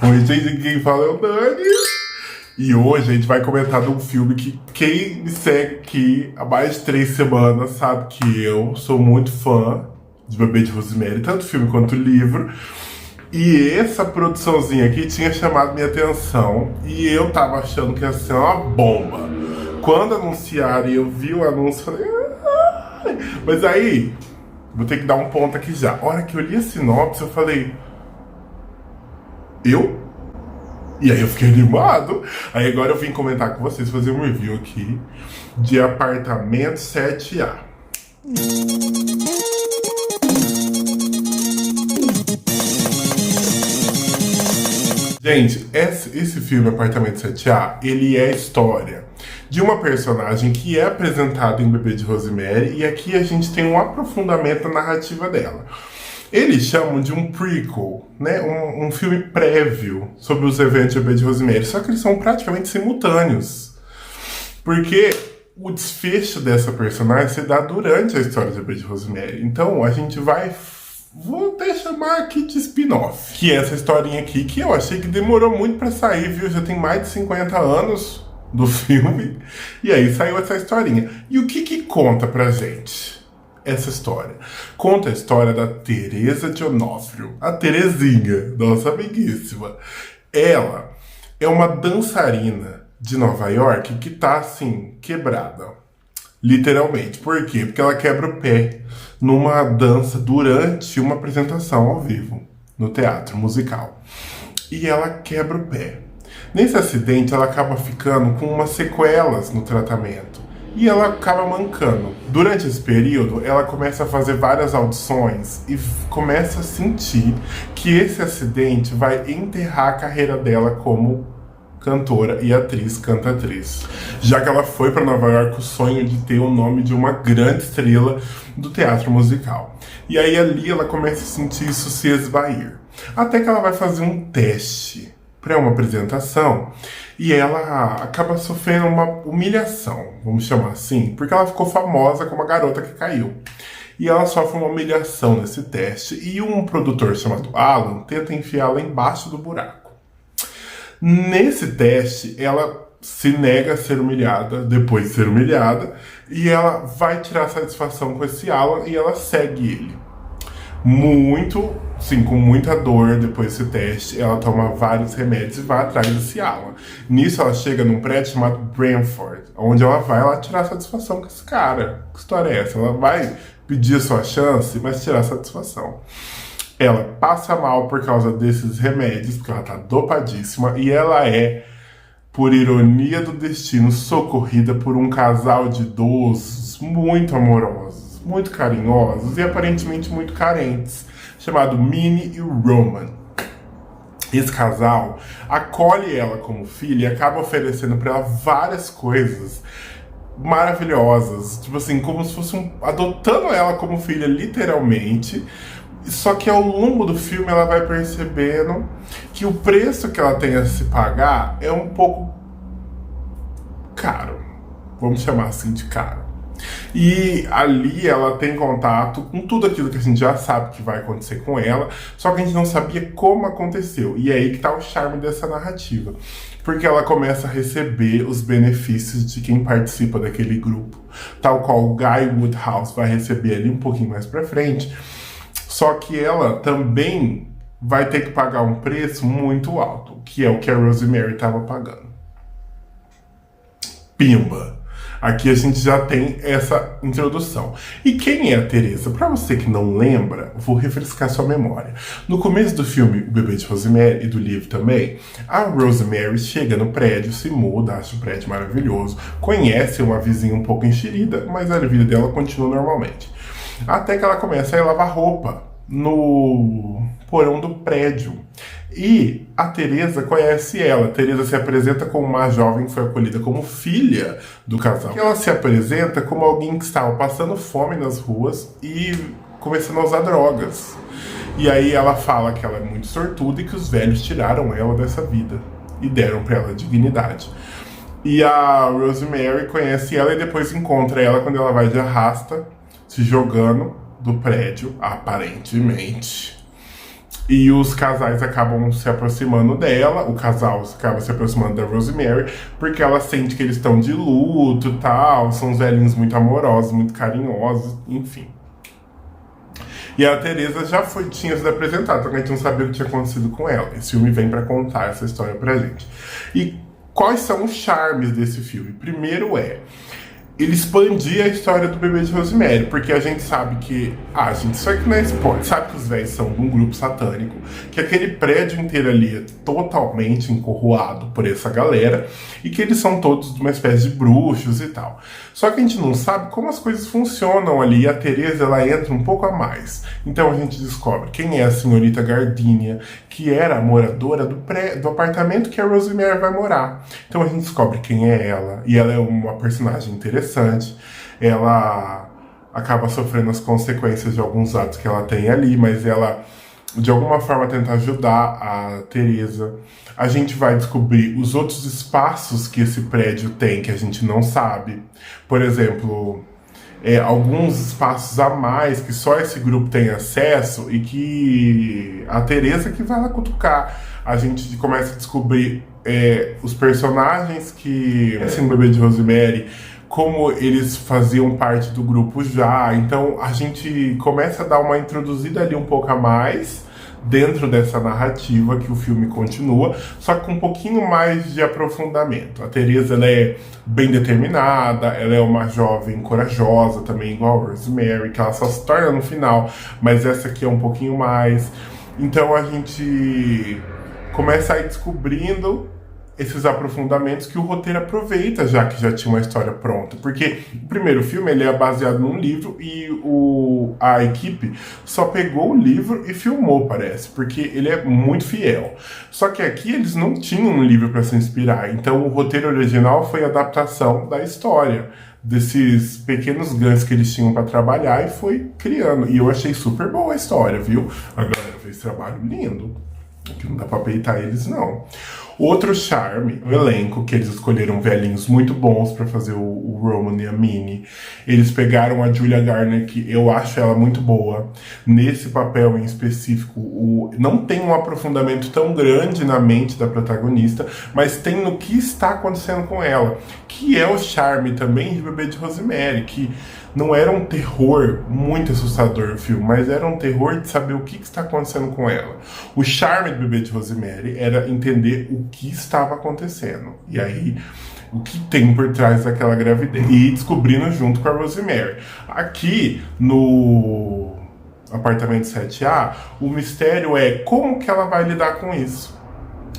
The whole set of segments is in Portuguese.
Oi, gente, quem fala é o Dani. E hoje a gente vai comentar de um filme que quem me segue aqui há mais de 3 semanas sabe que eu sou muito fã de Bebê de Rosemary, tanto o filme quanto o livro. E essa produçãozinha aqui tinha chamado minha atenção e eu tava achando que ia ser uma bomba. Quando anunciaram e eu vi o anúncio, falei... Ai! Mas aí, vou ter que dar um ponto aqui já. A hora que eu li a sinopse, eu falei... E aí eu fiquei animado. Aí agora eu vim comentar com vocês, fazer um review aqui de Apartamento 7A. Gente, esse filme Apartamento 7A, ele é a história de uma personagem que é apresentada em Bebê de Rosemary, e aqui a gente tem um aprofundamento na narrativa dela. Eles chamam de um prequel, né? Um filme prévio sobre os eventos de Bebê de Rosemary, só que eles são praticamente simultâneos. Porque o desfecho dessa personagem se dá durante a história de Bebê de Rosemary. Então a gente vou até chamar aqui de spin-off. Que é essa historinha aqui, que eu achei que demorou muito pra sair, viu? Já tem mais de 50 anos do filme. E aí saiu essa historinha. E o que conta pra gente essa história? Conta a história da Teresa de Onofrio, a Terezinha, nossa amiguíssima. Ela é uma dançarina de Nova York que tá, assim, quebrada. Literalmente. Por quê? Porque ela quebra o pé numa dança durante uma apresentação ao vivo, no teatro musical. E ela quebra o pé. Nesse acidente, ela acaba ficando com umas sequelas no tratamento. E ela acaba mancando. Durante esse período, ela começa a fazer várias audições e começa a sentir que esse acidente vai enterrar a carreira dela como cantora e atriz, canta-atriz. Já que ela foi para Nova York com o sonho de ter o nome de uma grande estrela do teatro musical. E aí ali ela começa a sentir isso se esvair. Até que ela vai fazer um teste para uma apresentação e ela acaba sofrendo uma humilhação, vamos chamar assim, porque ela ficou famosa como a garota que caiu. E ela sofre uma humilhação nesse teste e um produtor chamado Alan tenta enfiá-la embaixo do buraco. Nesse teste, ela se nega a ser humilhada, depois de ser humilhada, e ela vai tirar satisfação com esse Alan e ela segue ele. Muito, sim, com muita dor depois desse teste, ela toma vários remédios e vai atrás desse Alan. Nisso ela chega num prédio chamado Branford, onde ela vai lá tirar satisfação com esse cara. Que história é essa? Ela vai pedir a sua chance, mas tirar satisfação. Ela passa mal por causa desses remédios, porque ela tá dopadíssima, e ela é, por ironia do destino, socorrida por um casal de idosos muito amorosos, muito carinhosos e aparentemente muito carentes, chamado Minnie e Roman. Esse casal acolhe ela como filha e acaba oferecendo para ela várias coisas maravilhosas, tipo assim, como se fosse adotando ela como filha literalmente. Só que ao longo do filme ela vai percebendo que o preço que ela tem a se pagar é um pouco caro. Vamos chamar assim de caro. E ali ela tem contato com tudo aquilo que a gente já sabe que vai acontecer com ela, só que a gente não sabia como aconteceu. E é aí que tá o charme dessa narrativa. Porque ela começa a receber os benefícios de quem participa daquele grupo. Tal qual o Guy Woodhouse vai receber ali um pouquinho mais pra frente. Só que ela também vai ter que pagar um preço muito alto, que é o que a Rosemary estava pagando. Pimba! Aqui a gente já tem essa introdução. E quem é a Teresa? Para você que não lembra, vou refrescar sua memória. No começo do filme O Bebê de Rosemary e do livro também, a Rosemary chega no prédio, se muda, acha o prédio maravilhoso, conhece uma vizinha um pouco enxerida, mas a vida dela continua normalmente. Até que ela começa a ir lavar roupa no porão do prédio. E a Teresa conhece ela. A Teresa se apresenta como uma jovem que foi acolhida como filha do casal. E ela se apresenta como alguém que estava passando fome nas ruas e começando a usar drogas. E aí ela fala que ela é muito sortuda e que os velhos tiraram ela dessa vida e deram para ela dignidade. E a Rosemary conhece ela e depois encontra ela quando ela vai de arrasta, se jogando do prédio, aparentemente. E os casais acabam se aproximando dela, o casal acaba se aproximando da Rosemary, porque ela sente que eles estão de luto e tal, são uns velhinhos muito amorosos, muito carinhosos, enfim. E a Teresa tinha sido apresentada, então a gente não sabia o que tinha acontecido com ela. Esse filme vem pra contar essa história pra gente. E quais são os charmes desse filme? Primeiro ele expandia a história do bebê de Rosemary, porque a gente sabe que... gente, isso aqui não é spoiler. Sabe que os velhos são de um grupo satânico, que aquele prédio inteiro ali é totalmente encurroado por essa galera, e que eles são todos de uma espécie de bruxos e tal. Só que a gente não sabe como as coisas funcionam ali, e a Teresa, ela entra um pouco a mais. Então a gente descobre quem é a senhorita Gardenia, que era a moradora do apartamento que a Rosemary vai morar. Então a gente descobre quem é ela, e ela é uma personagem interessante. Ela acaba sofrendo as consequências de alguns atos que ela tem ali, mas ela, de alguma forma, tenta ajudar a Teresa. A gente vai descobrir os outros espaços que esse prédio tem, que a gente não sabe. Por exemplo, alguns espaços a mais que só esse grupo tem acesso e que a Teresa que vai lá cutucar. A gente começa a descobrir os personagens que, assim, no Bebê de Rosemary, como eles faziam parte do grupo já. Então a gente começa a dar uma introduzida ali um pouco a mais dentro dessa narrativa que o filme continua, só com um pouquinho mais de aprofundamento. A Teresa, ela é bem determinada, ela é uma jovem corajosa também, igual a Rosemary, que ela só se torna no final, mas essa aqui é um pouquinho mais. Então a gente começa a ir descobrindo esses aprofundamentos que o roteiro aproveita, já que já tinha uma história pronta. Porque o primeiro filme ele é baseado num livro e a equipe só pegou o livro e filmou, parece, porque ele é muito fiel. Só que aqui eles não tinham um livro para se inspirar, então o roteiro original foi a adaptação da história, desses pequenos ganhos que eles tinham para trabalhar, e foi criando. E eu achei super boa a história, viu? A galera fez trabalho lindo, que não dá pra peitar eles, não. Outro charme, o elenco, que eles escolheram velhinhos muito bons pra fazer o Roman e a Minnie. Eles pegaram a Julia Garner, que eu acho ela muito boa. Nesse papel em específico, não tem um aprofundamento tão grande na mente da protagonista, mas tem no que está acontecendo com ela, que é o charme também de Bebê de Rosemary, que não era um terror muito assustador o filme, mas era um terror de saber o que está acontecendo com ela. O charme do Bebê de Rosemary era entender o que estava acontecendo. E aí, o que tem por trás daquela gravidez. E descobrindo junto com a Rosemary. Aqui, no apartamento 7A, o mistério é como que ela vai lidar com isso.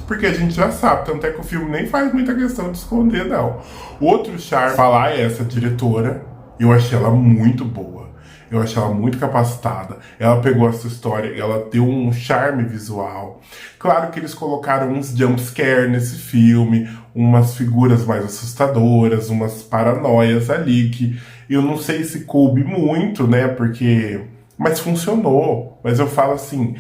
Porque a gente já sabe, tanto é que o filme nem faz muita questão de esconder, não. Outro charme, falar é essa diretora. Eu achei ela muito boa, eu achei ela muito capacitada. Ela pegou essa história, ela deu um charme visual. Claro que eles colocaram uns jumpscare nesse filme, umas figuras mais assustadoras, umas paranoias ali, que eu não sei se coube muito, né, mas funcionou. Mas eu falo assim,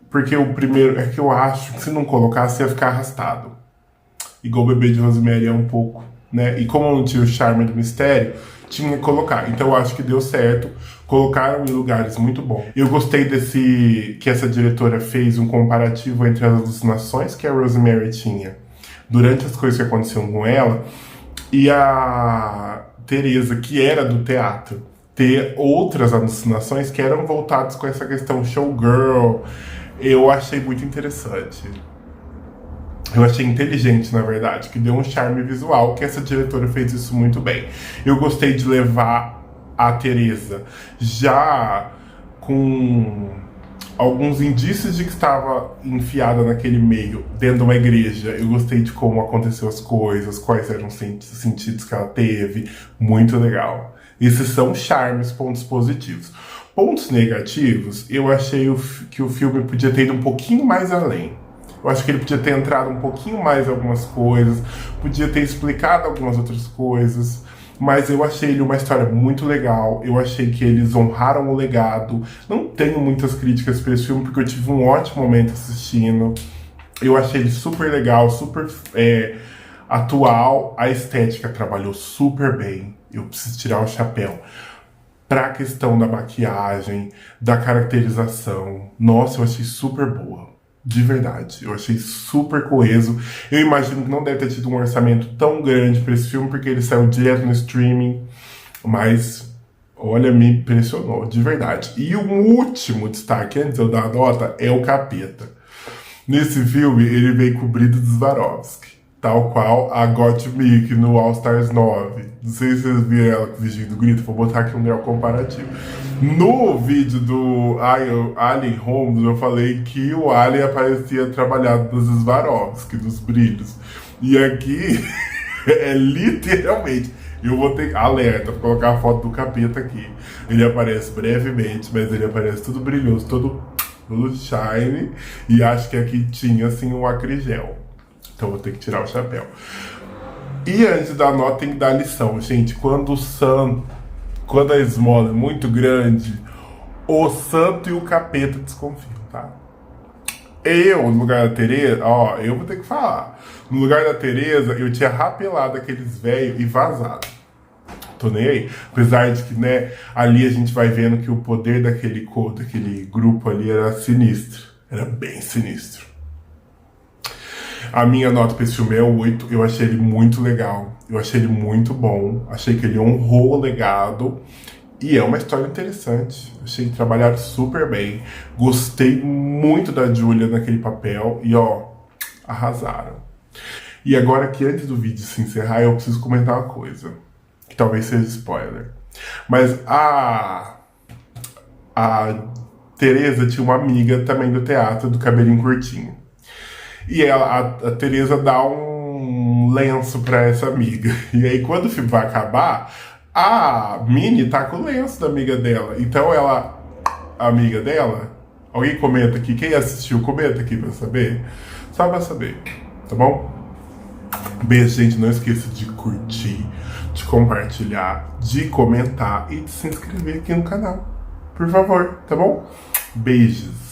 porque o primeiro é que eu acho que se não colocasse ia ficar arrastado. Igual o Bebê de Rosemary é um pouco, né? E como não tinha o charme do mistério, tinha que colocar. Então eu acho que deu certo. Colocaram em lugares muito bons. Eu gostei que essa diretora fez um comparativo entre as alucinações que a Rosemary tinha durante as coisas que aconteciam com ela e a Teresa, que era do teatro, ter outras alucinações que eram voltadas com essa questão showgirl. Eu achei muito interessante. Eu achei inteligente, na verdade, que deu um charme visual, que essa diretora fez isso muito bem. Eu gostei de levar a Teresa já com alguns indícios de que estava enfiada naquele meio, dentro de uma igreja. Eu gostei de como aconteceu as coisas, quais eram os sentidos que ela teve. Muito legal. Esses são charmes, pontos positivos. Pontos negativos, eu achei que o filme podia ter ido um pouquinho mais além. Eu acho que ele podia ter entrado um pouquinho mais em algumas coisas, podia ter explicado algumas outras coisas, mas eu achei ele uma história muito legal, eu achei que eles honraram o legado. Não tenho muitas críticas para esse filme, porque eu tive um ótimo momento assistindo. Eu achei ele super legal, super atual, a estética trabalhou super bem, eu preciso tirar o chapéu pra questão da maquiagem, da caracterização. Nossa, eu achei super boa. De verdade, eu achei super coeso. Eu imagino que não deve ter tido um orçamento tão grande pra esse filme, porque ele saiu direto no streaming. Mas, olha, me impressionou, de verdade. E o último destaque, antes de eu dar a nota, é o Capeta. Nesse filme, ele vem cobrido de Swarovski, tal qual a Gottmik no All Stars 9. Não sei se vocês viram ela com o vestido do grito, vou botar aqui um grau comparativo. No vídeo do Alien Homes, eu falei que o Alien aparecia trabalhado dos Swarovski, dos brilhos. E aqui, é literalmente... Eu vou ter alerta pra colocar a foto do Capeta aqui. Ele aparece brevemente, mas ele aparece tudo brilhoso, todo shine. E acho que aqui tinha assim um acrigel. Então vou ter que tirar o chapéu. E antes da nota tem que dar lição, gente. Quando a esmola é muito grande, o santo e o capeta desconfiam, tá? Eu, no lugar da Tereza, ó, eu vou ter que falar. No lugar da Tereza, eu tinha rapelado aqueles velhos e vazado. Tô nem aí. Apesar de que, né, ali a gente vai vendo que o poder daquele grupo ali era sinistro. Era bem sinistro. A minha nota pra esse filme é 8. Eu achei ele muito legal. Eu achei ele muito bom. Achei que ele honrou o legado. E é uma história interessante. Achei que trabalharam super bem. Gostei muito da Julia naquele papel. E, ó, arrasaram. E agora que antes do vídeo se encerrar, eu preciso comentar uma coisa. Que talvez seja spoiler. Mas a Tereza tinha uma amiga também do teatro, do cabelinho curtinho. E a Tereza dá um lenço pra essa amiga. E aí quando o filme vai acabar, a Minnie tá com o lenço da amiga dela. Então a amiga dela, alguém comenta aqui, quem assistiu, comenta aqui pra saber. Só pra saber, tá bom? Beijo, gente, não esqueça de curtir, de compartilhar, de comentar e de se inscrever aqui no canal. Por favor, tá bom? Beijos.